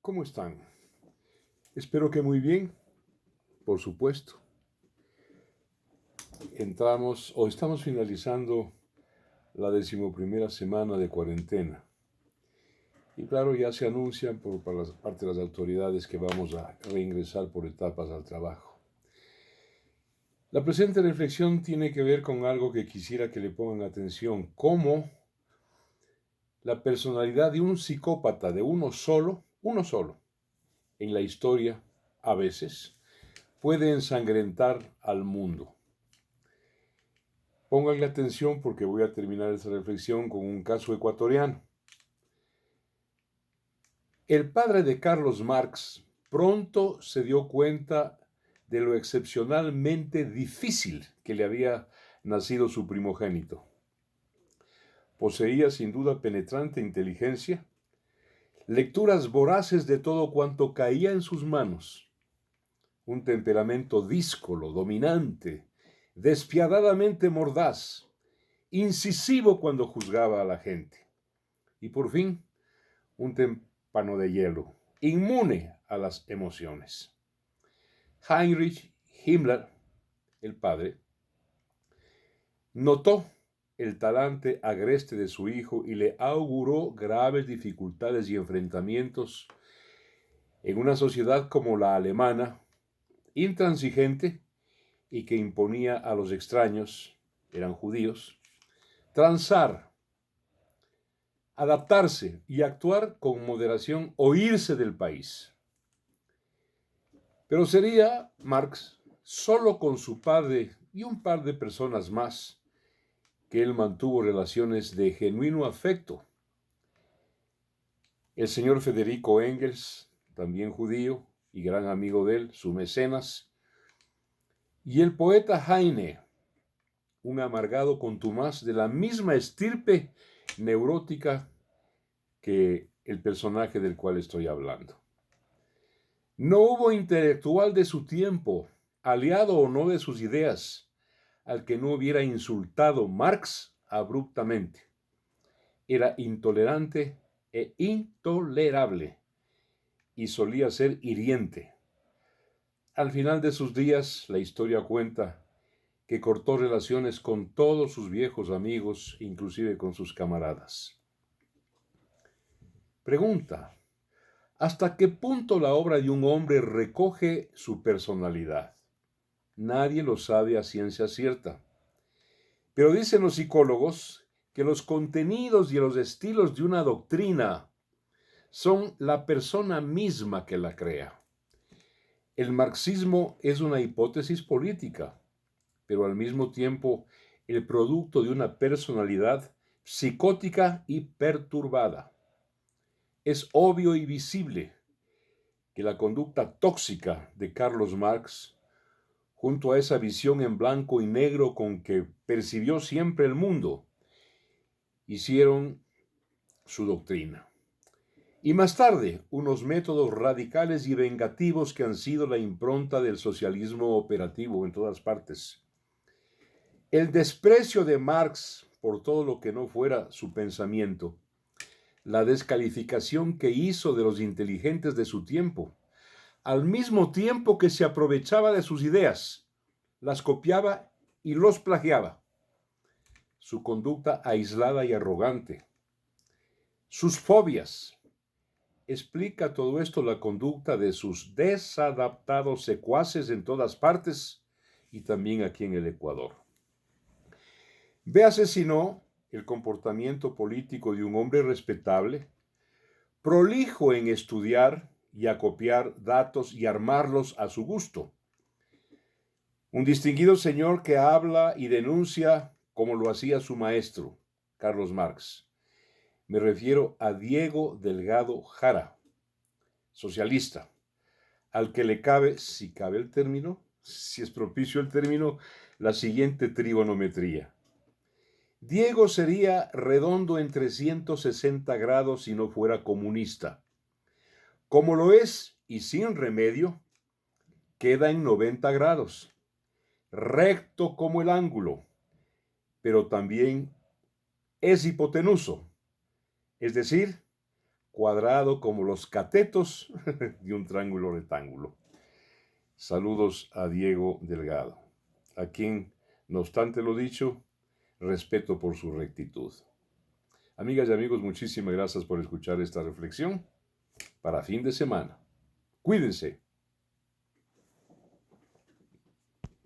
¿Cómo están? Espero que muy bien, por supuesto. Estamos finalizando la 11ª semana de cuarentena. Y claro, ya se anuncian por parte de las autoridades que vamos a reingresar por etapas al trabajo. La presente reflexión tiene que ver con algo que quisiera que le pongan atención, cómo la personalidad de un psicópata, de uno solo, en la historia, a veces, puede ensangrentar al mundo. Pónganle atención porque voy a terminar esta reflexión con un caso ecuatoriano. El padre de Carlos Marx pronto se dio cuenta de lo excepcionalmente difícil que le había nacido su primogénito. Poseía sin duda penetrante inteligencia, lecturas voraces de todo cuanto caía en sus manos, un temperamento díscolo, dominante, despiadadamente mordaz, incisivo cuando juzgaba a la gente, y por fin un témpano de hielo, inmune a las emociones. Heinrich Himmler, el padre, notó el talante agreste de su hijo y le auguró graves dificultades y enfrentamientos en una sociedad como la alemana, intransigente y que imponía a los extraños, eran judíos, transar, adaptarse y actuar con moderación o irse del país. Pero sería Marx solo con su padre y un par de personas más que él mantuvo relaciones de genuino afecto. El señor Federico Engels, también judío y gran amigo de él, su mecenas, y el poeta Heine, un amargado contumaz de la misma estirpe neurótica que el personaje del cual estoy hablando. No hubo intelectual de su tiempo, aliado o no de sus ideas, al que no hubiera insultado Marx abruptamente. Era intolerante e intolerable y solía ser hiriente. Al final de sus días, la historia cuenta que cortó relaciones con todos sus viejos amigos, inclusive con sus camaradas. Pregunta: ¿hasta qué punto la obra de un hombre recoge su personalidad? Nadie lo sabe a ciencia cierta. Pero dicen los psicólogos que los contenidos y los estilos de una doctrina son la persona misma que la crea. El marxismo es una hipótesis política, pero al mismo tiempo el producto de una personalidad psicótica y perturbada. Es obvio y visible que la conducta tóxica de Carlos Marx, junto a esa visión en blanco y negro con que percibió siempre el mundo, hicieron su doctrina. Y más tarde, unos métodos radicales y vengativos que han sido la impronta del socialismo operativo en todas partes. El desprecio de Marx por todo lo que no fuera su pensamiento, la descalificación que hizo de los inteligentes de su tiempo, al mismo tiempo que se aprovechaba de sus ideas, las copiaba y los plagiaba. Su conducta aislada y arrogante, sus fobias. Explica todo esto la conducta de sus desadaptados secuaces en todas partes y también aquí en el Ecuador. Véase si no el comportamiento político de un hombre respetable, prolijo en estudiar y acopiar datos y armarlos a su gusto. Un distinguido señor que habla y denuncia como lo hacía su maestro, Carlos Marx. Me refiero a Diego Delgado Jara, socialista, al que le cabe, si cabe el término, si es propicio el término, la siguiente trigonometría. Diego sería redondo en 360 grados si no fuera comunista. Como lo es, y sin remedio, queda en 90 grados, recto como el ángulo, pero también es hipotenuso, es decir, cuadrado como los catetos de un triángulo rectángulo. Saludos a Diego Delgado, a quien, no obstante lo dicho, respeto por su rectitud. Amigas y amigos, muchísimas gracias por escuchar esta reflexión para fin de semana. Cuídense.